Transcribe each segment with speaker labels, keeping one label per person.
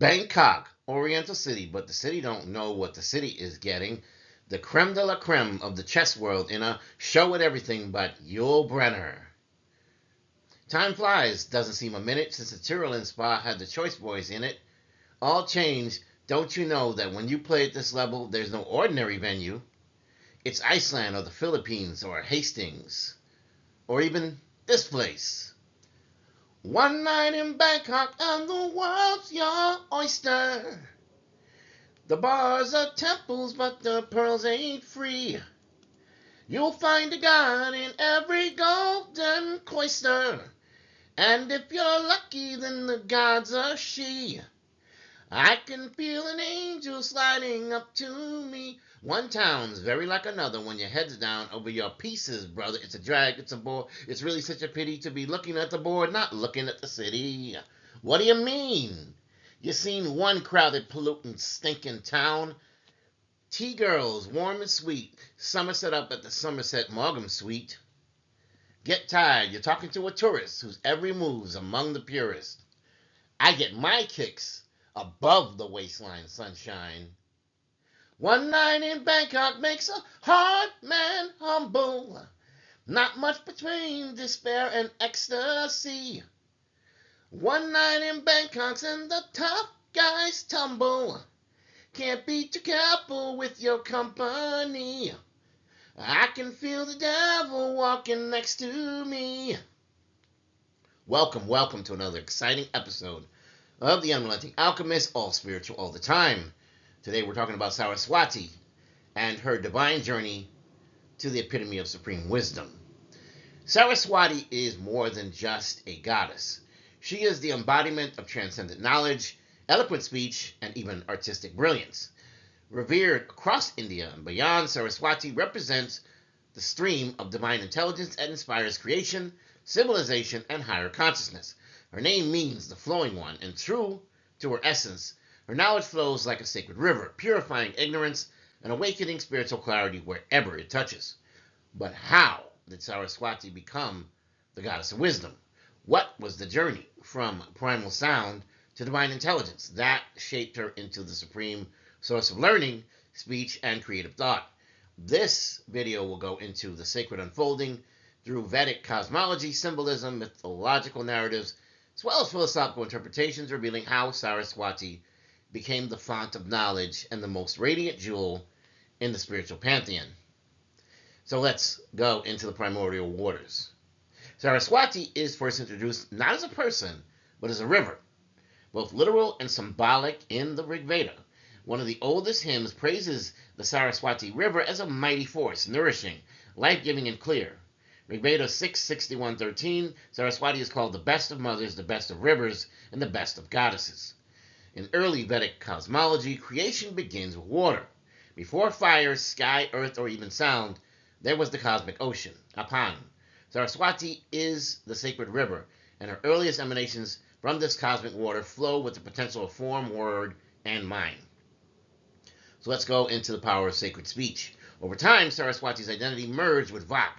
Speaker 1: Bangkok, Oriental City, but the city don't know what the city is getting. The creme de la creme of the chess world in a show with everything but Yul Brenner. Time flies, doesn't seem a minute since the Tyrolean Spa had the Choice Boys in it. All changed. Don't you know that when you play at this level, there's no ordinary venue? It's Iceland or the Philippines or Hastings or even this place. One night in Bangkok and the world's your oyster. The bars are temples, but the pearls ain't free. You'll find a god in every golden cloister. And if you're lucky, then the god's a she. I can feel an angel sliding up to me. One town's very like another when your head's down over your pieces, brother. It's a drag, it's a bore. It's really such a pity to be looking at the board, not looking at the city. What do you mean? You seen one crowded, polluting, stinking town? Tea-girls, warm and sweet. Somerset up at the Somerset Margam Suite. Get tired, you're talking to a tourist whose every move's among the purest. I get my kicks above the waistline, sunshine. One night in Bangkok makes a hard man humble. Not much between despair and ecstasy. One night in Bangkok's and the tough guys tumble. Can't be too careful with your company. I can feel the devil walking next to me. Welcome to another exciting episode of the Unrelenting Alchemist, all spiritual all the time. Today we're talking about Saraswati and her divine journey to the epitome of supreme wisdom. Saraswati is more than just a goddess. She is the embodiment of transcendent knowledge, eloquent speech, and even artistic brilliance. Revered across India and beyond, Saraswati represents the stream of divine intelligence that inspires creation, civilization, and higher consciousness. Her name means the flowing one, and true to her essence, her knowledge flows like a sacred river, purifying ignorance and awakening spiritual clarity wherever it touches. But how did Saraswati become the goddess of wisdom? What was the journey from primal sound to divine intelligence that shaped her into the supreme source of learning, speech, and creative thought? This video will go into the sacred unfolding through Vedic cosmology, symbolism, mythological narratives, as well as philosophical interpretations, revealing how Saraswati became the font of knowledge and the most radiant jewel in the spiritual pantheon. So let's go into the primordial waters. Saraswati is first introduced not as a person, but as a river, both literal and symbolic in the Rigveda. One of the oldest hymns praises the Saraswati River as a mighty force, nourishing, life-giving, and clear. Rigveda 6:61-13, Saraswati is called the best of mothers, the best of rivers, and the best of goddesses. In early Vedic cosmology, creation begins with water. Before fire, sky, earth, or even sound, there was the cosmic ocean, Apan. Saraswati is the sacred river, and her earliest emanations from this cosmic water flow with the potential of form, word, and mind. So let's go into the power of sacred speech. Over time, Saraswati's identity merged with Vak,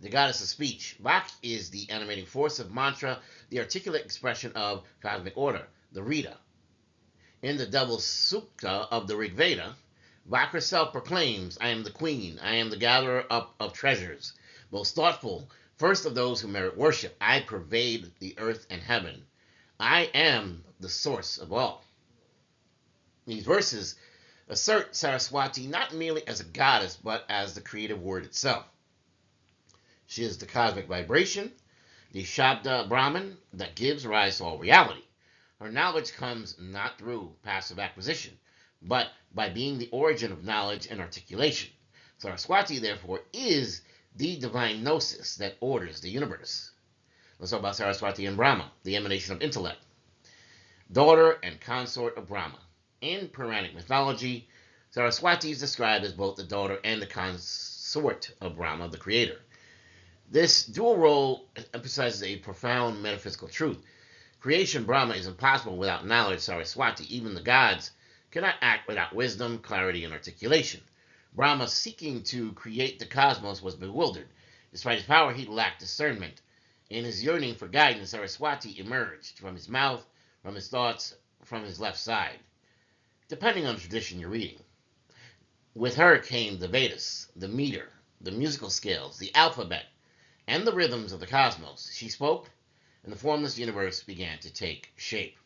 Speaker 1: the goddess of speech. Vak is the animating force of mantra, the articulate expression of cosmic order, the Rita. In the double sukta of the Rigveda, Vak herself proclaims, I am the queen, I am the gatherer up of treasures, most thoughtful, first of those who merit worship. I pervade the earth and heaven. I am the source of all. These verses assert Saraswati not merely as a goddess, but as the creative word itself. She is the cosmic vibration, the Shabda Brahman that gives rise to all reality. Her knowledge comes not through passive acquisition, but by being the origin of knowledge and articulation. Saraswati, therefore, is the divine gnosis that orders the universe. Let's talk about Saraswati and Brahma, the emanation of intellect. Daughter and consort of Brahma. In Puranic mythology, Saraswati is described as both the daughter and the consort of Brahma, the creator. This dual role emphasizes a profound metaphysical truth. Creation Brahma is impossible without knowledge. Saraswati, even the gods, cannot act without wisdom, clarity, and articulation. Brahma, seeking to create the cosmos, was bewildered. Despite his power, he lacked discernment. In his yearning for guidance, Saraswati emerged from his mouth, from his thoughts, from his left side, depending on the tradition you're reading. With her came the Vedas, the meter, the musical scales, the alphabet, and the rhythms of the cosmos. She spoke, and the formless universe began to take shape.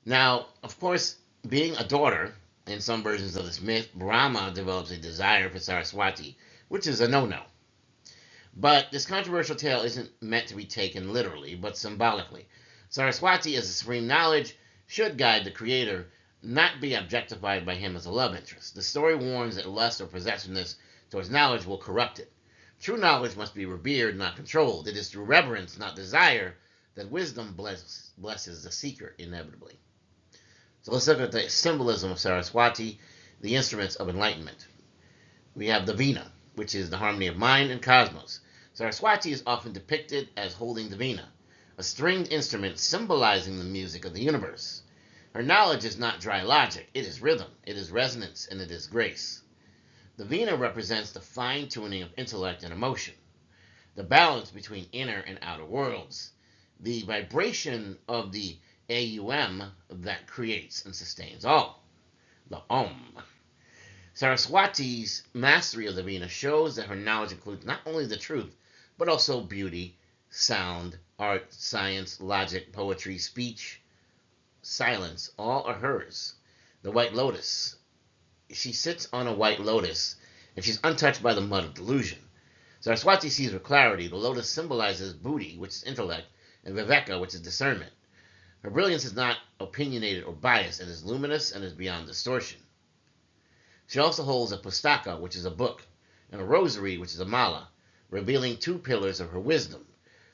Speaker 1: Now, of course, being a daughter, in some versions of this myth, Brahma develops a desire for Saraswati, which is a no-no. But this controversial tale isn't meant to be taken literally, but symbolically. Saraswati, as a supreme knowledge, should guide the creator, not be objectified by him as a love interest. The story warns that lust or possessiveness towards knowledge will corrupt it. True knowledge must be revered, not controlled. It is through reverence, not desire, that wisdom blesses the seeker inevitably. So let's look at the symbolism of Saraswati, the instruments of enlightenment. We have the veena, which is the harmony of mind and cosmos. Saraswati is often depicted as holding the veena, a stringed instrument symbolizing the music of the universe. Her knowledge is not dry logic, it is rhythm, it is resonance, and it is grace. The veena represents the fine-tuning of intellect and emotion, the balance between inner and outer worlds, the vibration of the AUM that creates and sustains all, the Om. Saraswati's mastery of the veena shows that her knowledge includes not only the truth, but also beauty, sound, art, science, logic, poetry, speech, silence, all are hers. The white lotus. She sits on a white lotus, and she's untouched by the mud of delusion. Saraswati sees with clarity. The lotus symbolizes buddhi, which is intellect, and viveka, which is discernment. Her brilliance is not opinionated or biased. It is luminous and is beyond distortion. She also holds a pustaka, which is a book, and a rosary, which is a mala, revealing two pillars of her wisdom: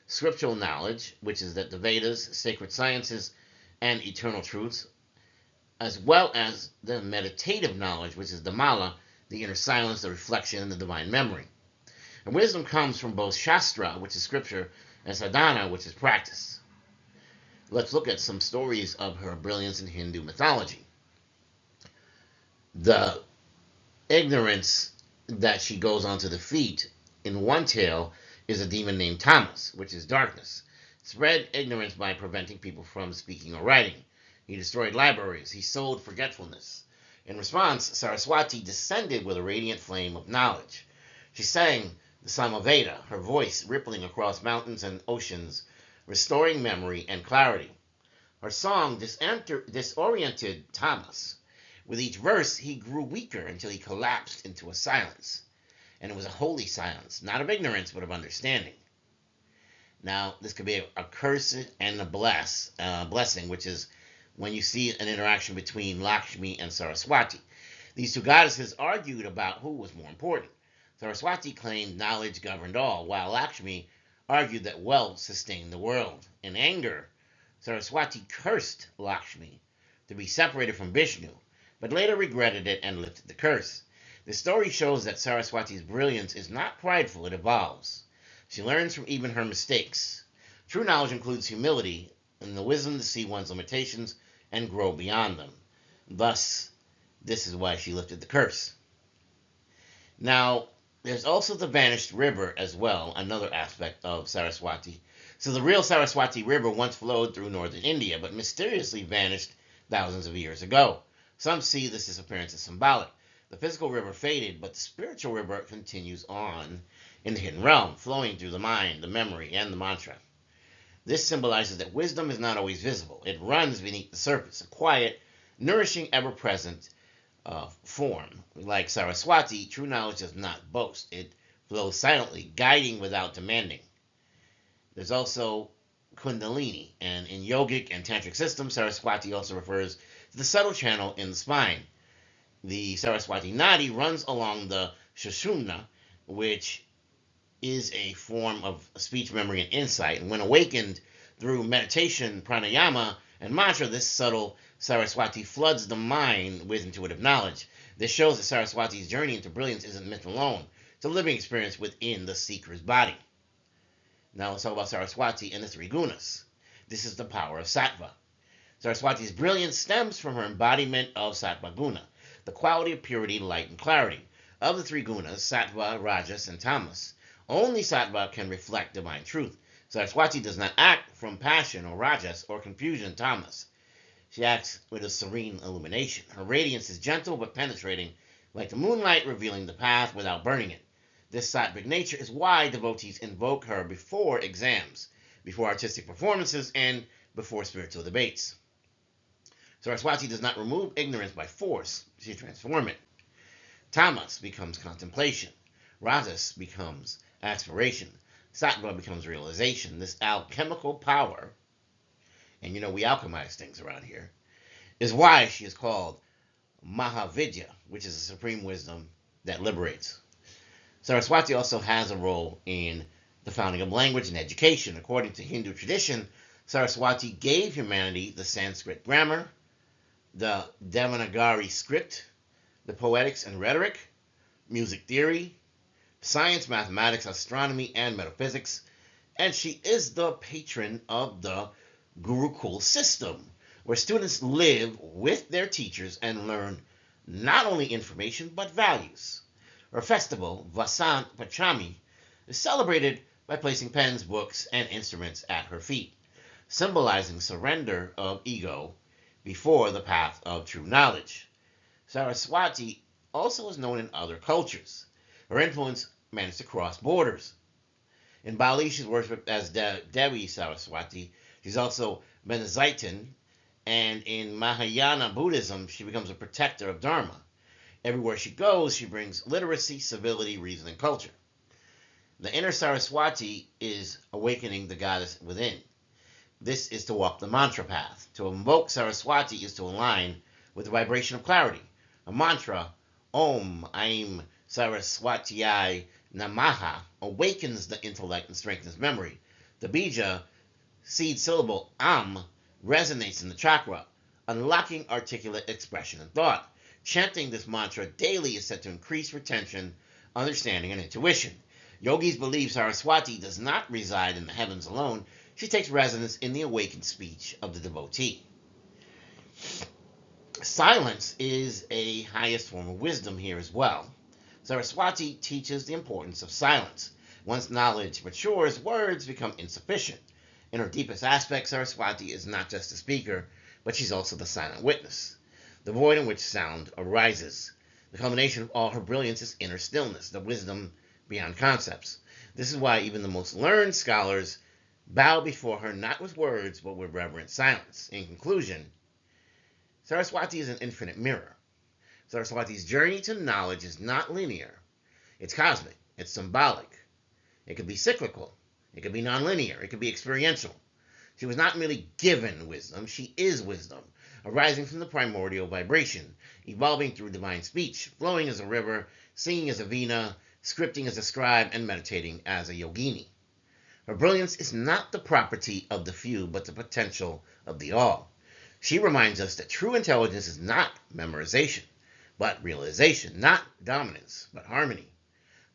Speaker 1: scriptural knowledge, which is that the Vedas, sacred sciences, and eternal truths, as well as the meditative knowledge, which is the mala, the inner silence, the reflection, and the divine memory. And wisdom comes from both shastra, which is scripture, and sadhana, which is practice. Let's look at some stories of her brilliance in Hindu mythology. The ignorance that she goes on to defeat in one tale is a demon named Tamas, which is darkness. Spread ignorance by preventing people from speaking or writing. He destroyed libraries. He sowed forgetfulness. In response, Saraswati descended with a radiant flame of knowledge. She sang the Samaveda, her voice rippling across mountains and oceans, restoring memory and clarity. Her song disoriented Tamas. With each verse, he grew weaker until he collapsed into a silence. And it was a holy silence, not of ignorance, but of understanding. Now, this could be a curse and a blessing, which is when you see an interaction between Lakshmi and Saraswati. These two goddesses argued about who was more important. Saraswati claimed knowledge governed all, while Lakshmi argued that wealth sustained the world. In anger, Saraswati cursed Lakshmi to be separated from Vishnu, but later regretted it and lifted the curse. The story shows that Saraswati's brilliance is not prideful, it evolves. She learns from even her mistakes. True knowledge includes humility and the wisdom to see one's limitations and grow beyond them. Thus, this is why she lifted the curse. Now, there's also the vanished river as well, another aspect of Saraswati. So the real Saraswati River once flowed through northern India, but mysteriously vanished thousands of years ago. Some see this disappearance as symbolic. The physical river faded, but the spiritual river continues on in the hidden realm, flowing through the mind, the memory, and the mantra. This symbolizes that wisdom is not always visible. It runs beneath the surface, a quiet, nourishing, ever-present form. Like Saraswati, true knowledge does not boast. It flows silently, guiding without demanding. There's also Kundalini, and in yogic and tantric systems, Saraswati also refers to the subtle channel in the spine. The Saraswati Nadi runs along the Sushumna, which is a form of speech, memory, and insight. And when awakened through meditation, pranayama, and mantra, this subtle Saraswati floods the mind with intuitive knowledge. This shows that Saraswati's journey into brilliance isn't myth alone. It's a living experience within the seeker's body. Now let's talk about Saraswati and the three gunas. This is the power of sattva. Saraswati's brilliance stems from her embodiment of sattva guna, the quality of purity, light, and clarity. Of the three gunas, sattva, rajas, and tamas, only sattva can reflect divine truth. Saraswati does not act from passion or rajas or confusion, tamas. She acts with a serene illumination. Her radiance is gentle but penetrating, like the moonlight revealing the path without burning it. This sattvic nature is why devotees invoke her before exams, before artistic performances, and before spiritual debates. Saraswati does not remove ignorance by force, she transforms it. Tamas becomes contemplation. Rajas becomes aspiration. Sattva becomes realization. This alchemical power, and we alchemize things around here, is why she is called Mahavidya, which is a supreme wisdom that liberates. Saraswati also has a role in the founding of language and education. According to Hindu tradition, Saraswati gave humanity the Sanskrit grammar, the Devanagari script, the poetics and rhetoric, music theory, science, mathematics, astronomy, and metaphysics, and she is the patron of the Gurukul system, where students live with their teachers and learn not only information but values. Her festival, Vasant Pachami, is celebrated by placing pens, books, and instruments at her feet, symbolizing surrender of ego before the path of true knowledge. Saraswati also is known in other cultures. Her influence managed to cross borders. In Bali, she's worshipped as Devi Saraswati. She's also Benazaitan, and in Mahayana Buddhism, she becomes a protector of Dharma. Everywhere she goes, she brings literacy, civility, reason, and culture. The inner Saraswati is awakening the goddess within. This is to walk the mantra path. To invoke Saraswati is to align with the vibration of clarity. A mantra, Om Aim Saraswatiyai Namaha, awakens the intellect and strengthens memory. The bija, seed syllable Am, resonates in the chakra, unlocking articulate expression and thought. Chanting this mantra daily is said to increase retention, understanding, and intuition. Yogis believe Saraswati does not reside in the heavens alone. She takes residence in the awakened speech of the devotee. Silence is a highest form of wisdom here as well. Saraswati teaches the importance of silence. Once knowledge matures, words become insufficient. In her deepest aspect, Saraswati is not just a speaker, but she's also the silent witness, the void in which sound arises. The culmination of all her brilliance is inner stillness, the wisdom beyond concepts. This is why even the most learned scholars bow before her not with words, but with reverent silence. In conclusion, Saraswati is an infinite mirror. Saraswati's journey to knowledge is not linear. It's cosmic. It's symbolic. It could be cyclical. It could be nonlinear. It could be experiential. She was not merely given wisdom. She is wisdom, arising from the primordial vibration, evolving through divine speech, flowing as a river, singing as a veena, scripting as a scribe, and meditating as a yogini. Her brilliance is not the property of the few, but the potential of the all. She reminds us that true intelligence is not memorization, but realization, not dominance, but harmony.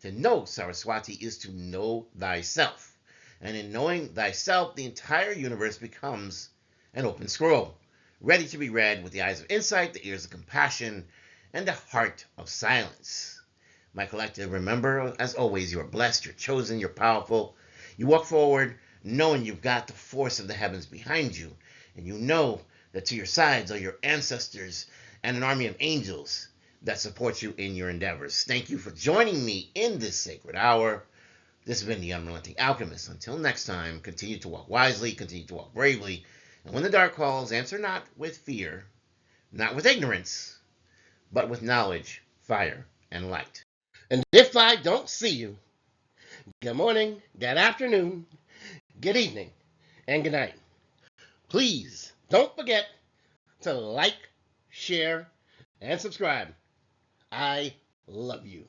Speaker 1: To know Saraswati is to know thyself. And in knowing thyself, the entire universe becomes an open scroll, ready to be read with the eyes of insight, the ears of compassion, and the heart of silence. My collective, remember, as always, you are blessed, you're chosen, you're powerful. You walk forward knowing you've got the force of the heavens behind you, and you know that to your sides are your ancestors and an army of angels that support you in your endeavors. Thank you for joining me in this sacred hour. This has been the Unrelenting Alchemist. Until next time, continue to walk wisely, continue to walk bravely, and when the dark calls, answer not with fear, not with ignorance, but with knowledge, fire, and light. And if I don't see you, good morning, good afternoon, good evening, and good night. Please don't forget to like, share, and subscribe. I love you.